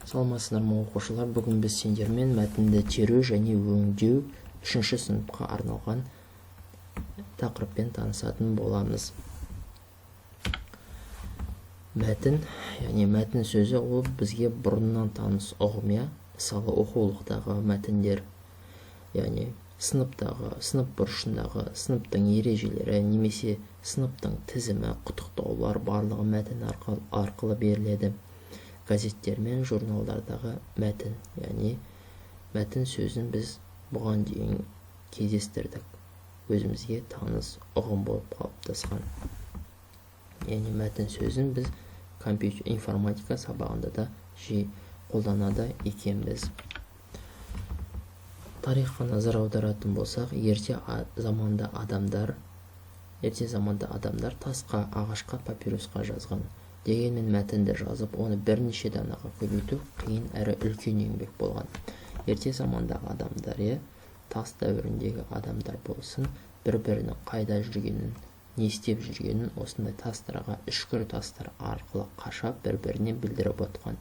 Саламатсыздар оқушылар, бүгін біз сендермен мәтінді теру және өңдеу 3-ші сыныпқа арналған тақырыппен танысатын боламыз. Мәтін, яғни мәтін сөзі ол бізге бұрыннан таныс ұғым, мысалы оқулықтағы мәтіндер, яғни сынып бұрышындағы сыныптың ережелері немесе сыныптың тізімі, құттықтаулар барлығы мәтін арқылы беріледі. Газеттер мен журналдардағы мәтін, яғни мәтін сөзін біз бұған дейін кездестірдік. Өзімізге таныс ұғым болып қалыптасқан. Яғни мәтін сөзін біз компьютер информатика сабағында да жиі қолданады екенбіз. Тарихқа назар аударатын болсақ, ерте заманда адамдар тасқа, ағашқа, папирусқа жазған. Дегенмен мәтінді жазып, оны бірнеше данаға көбейту қиын әрі үлкен еңбек болған. Ерте замандағы адамдар, тас дәуіріндегі адамдар болсын, бір-бірінің қайда жүргенін, не істеп жүргенін осындай тастарға, үшкір тастар арқылы қашап бір-біріне білдіріп отқан.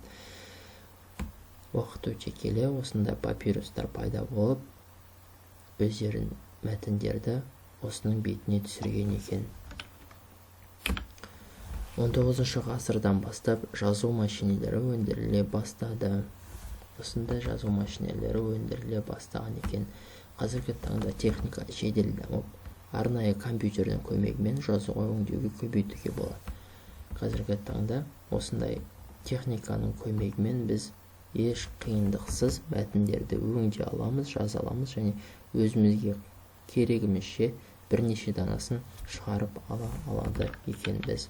Уақыт өте келе осындай папирустар пайда болып, өздерін мәтіндерді осының бетіне түсірген екен. 19 ғасырдан бастап жазу машинелері өндіріле бастады. Осындай жазу машинелері өндіріле бастаған екен. Қазіргі таңда техника жедел дамып, арнайы компьютердің көмегімен жазуға өңдеуге көбейтуге болады. Қазіргі таңда осындай техниканың көмегімен біз еш қиындықсыз мәтіндерді өңдей аламыз, жаза аламыз және өзімізге керегімізше бірнеше данасын шығарып алады екенбіз.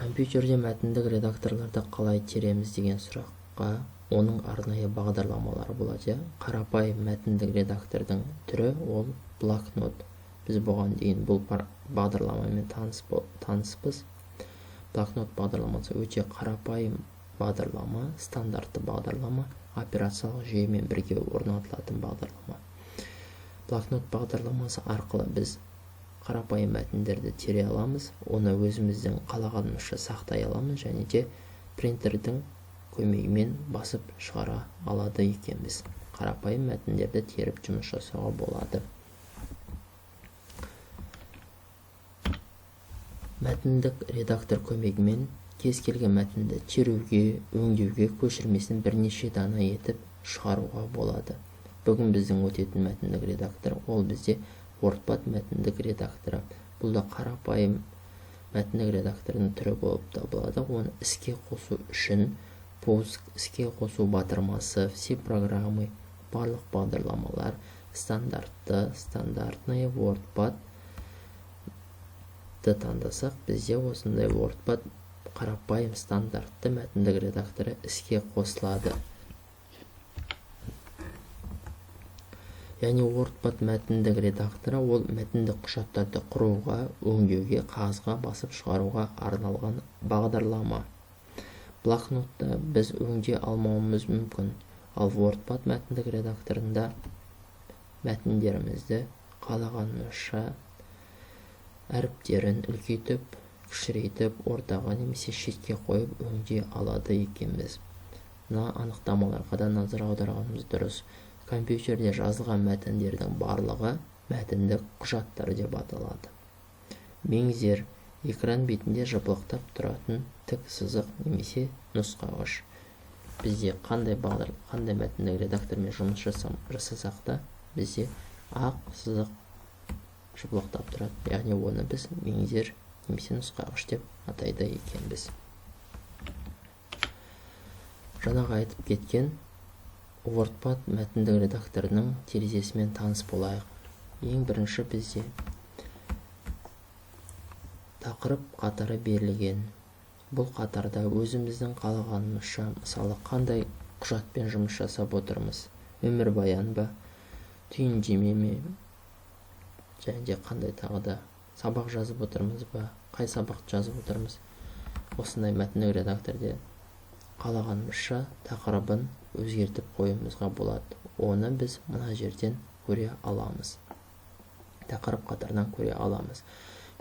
Компьютерде мәтіндік редакторларды қалай тереміз деген сұраққа, оның арнайы бағдарламалары болады. Қарапайым мәтіндік редактордың түрі ол блокнот. Біз бұған дейін бұл бағдарламамен таныспыз. Блокнот бағдарламасы өте қарапайым бағдарлама, стандартты бағдарлама, операциялық жүйемен бірге орнатылатын бағдарлама. Блокнот бағдарламасы арқылы біз қарапайым мәтіндерді тере аламыз, оны өзіміздің қалағанымызша сақтай аламыз және де принтердің көмегімен басып шығара алады екенбіз. Қарапайым мәтіндерді теріп жұмыс жасауға болады. Мәтіндік редактор көмегімен кез келген мәтінді теруге, өңдеуге, көшірмесін бірнеше дана етіп шығаруға болады. Бүгін біздің өтетін мәтіндік редактор ол бізде WordPad мәтіндік редакторы. Бұл да қарапайым мәтіндік редактордың түрі болып табылады. Оны іске қосу үшін пуск, іске қосу батырмасы, все программы, барлық бағдарламалар, стандартный WordPad таңдасақ, бізде осындай WordPad қарапайым стандартты мәтіндік редакторы іске қосылады. Яғни WordPad мәтіндік редакторы ол мәтіндік құжаттарды құруға, өңдеуге, қағазға басып шығаруға арналған бағдарлама. Блокнотты біз өңдей алмауымыз мүмкін, ал WordPad мәтіндік редакторында мәтіндерімізді қалағанымызша әріптерін үлкейтіп, кішірейтіп, ортаға немесе шетке қойып өңдей алады екенбіз. Мына анықтамаларға да назар аударғанымыз дұрыс. Компьютерде жазылған мәтіндердің барлығы мәтіндік құжаттар деп аталады. Меңзер экран бетінде жыпылықтап тұратын тік сызық немесе нұсқағыш. Бізде қандай мәтіндік редактормен жұмыс жасасақ та, бізде ақ сызық жыпылықтап тұрады. Яғни оны біз меңзер немесе нұсқағыш деп атайды екенбіз. Жаңағы айтып кеткен WordPad мәтіндік редакторының терезесімен таныс болайық. Ең бірінші бізде тақырып қатары берілген. Бұл қатарда өзіміздің қалағанымызша, мысалы қандай құжатпен жұмыс жасап отырмыз, өмірбаян ба, түйіндеме ме, және де қандай тағы да сабақ жазып отырмыз ба, қай сабақты жазып отырмыз. Осындай мәтіндік редакторде қалағанымызша тақырыбын өзгертіп қоюымызға болады. Оны біз мына жерден көре аламыз. Тақырып қатарынан көре аламыз.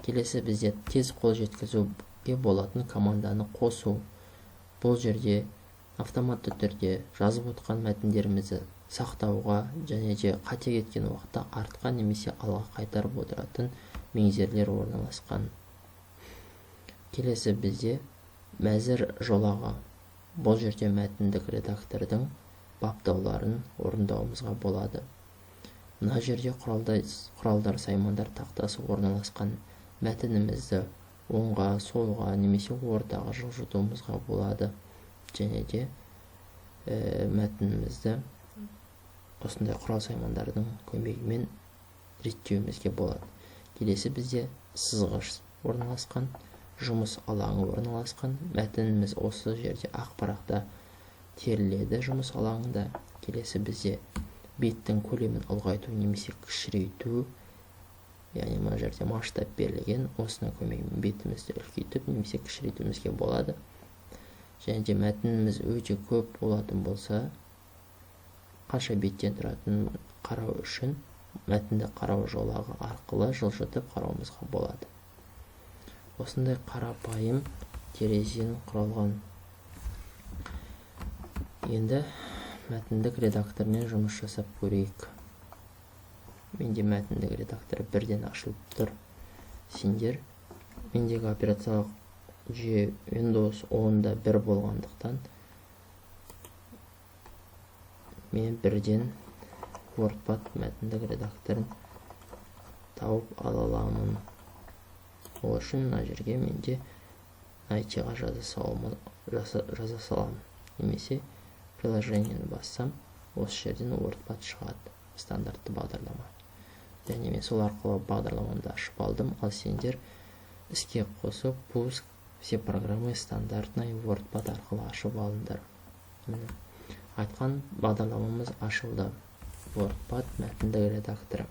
Келесі бізде тез қол жеткізуге болатын команданы қосу. бұл жерде автоматты түрде жазып отқан мәтіндерімізді сақтауға және де қате кеткен уақытта артқа немесе алға қайтарып отыратын меңзерлер орналасқан. Келесі бізде мәзір жолағы. Бұл жерде мәтіндік редактордың баптауларын орындауымызға болады. Мына жерде құралдар саймандар тақтасы орналасқан. Мәтінімізді оңға, солға немесе ортаға жылжытуымызға болады. Және де мәтінімізді осындай құрал саймандардың көмегімен реттеуімізге болады. Келесі бізде сызғыш орналасқан, жұмыс алаңы орналасқан. Мәтініміз осы жерде ақ парақта теріледі жұмыс алаңында. Келесі бізде беттің көлемін ұлғайту немесе кішірейту, яғни мына жерде масштаб берілген. Осының көмегімен бетімізді үлкейтіп немесе кішірейтуімізге болады. Және де мәтініміз өте көп болатын болса, қанша беттен тұратын қарау үшін мәтінді қарау жолағы арқылы жылжытып қарауымызға болады. Осындай қарапайым терезенің құралған. Енді мәтіндік редактормен жұмыс жасап көрейік. Менде мәтіндік редактор бірден ашылып тұр. Сендер мендегі операциялық жүйе Windows 10-да 1 болғандықтан мен бірден WordPad мәтіндік редакторын тауып ала аламын. Ол үшін мына жерге менде найти-ға жаза саламын. Немесе приложениені бассам, осы жерден WordPad шығады. Стандартты бағдарлама. Және мен сол арқылы бағдарламамды ашып алдым. Ал сендер іске қосып, пуск все программы стандартный WordPad арқылы ашып алыңдар. Айтқан бағдарламамыз ашылды. WordPad мәтіндік редакторы.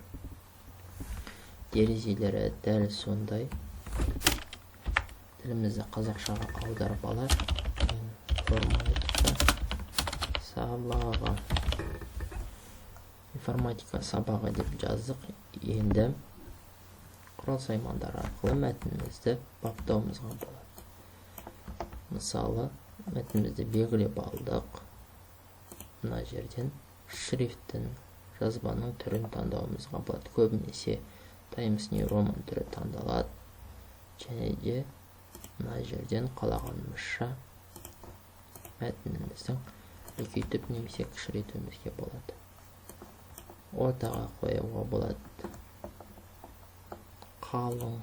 Терезелері дәл сондай. Тілімізді қазақшаға аударып алар. Информатика сабағы деп жаздық. Енді құрал саймандар арқылы мәтінімізді баптауымызға болады. Мысалы, мәтінімізді белгілеп алдық. Мына жерден шрифтін, жазбаның түрін таңдауымызға болады. Көбінесе Times New Roman түрі таңдалады. Және де мына жерден қалағанымызша мәтініміздің үлкейтіп немесе кішірейтуімізге болады. Ортаға қоюға болады. Қалың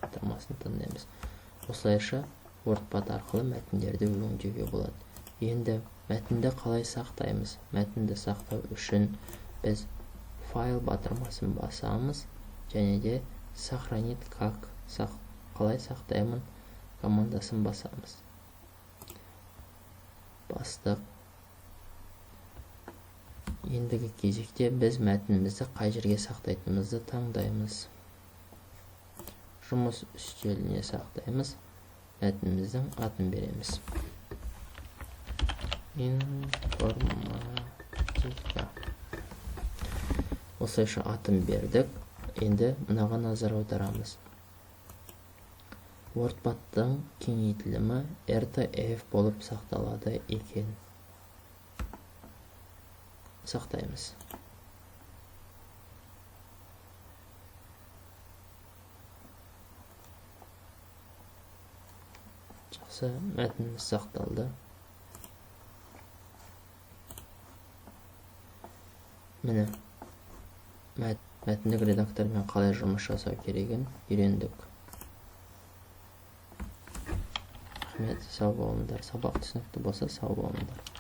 батырмасын таңдаймыз. Осылайша WordPad арқылы мәтіндерді өңдеуге болады. Енді мәтінді қалай сақтаймыз? Мәтінді сақтау үшін біз файл батырмасын басамыз және де сохранить как, қалай сақтаймын командасын басамыз. Бастық. Ендігі кезекте біз мәтінімізді қай жерге сақтайтынымызды таңдаймыз. Жұмыс үстеліне сақтаймыз. Мәтініміздің атын береміз. Информатика. Осылайша атын бердік. Енді мынаға назар аударамыз. WordPad'тың кеңейтілімі RTF болып сақталады екен. Сақтаймыз. Жақсы, мәтініміз сақталды. Міне, мәтіндік редактормен қалай жұмыс жасау керегін үйрендік. Рахмет, сау болыңдар. Сабақ түсінікті болса сау болыңдар.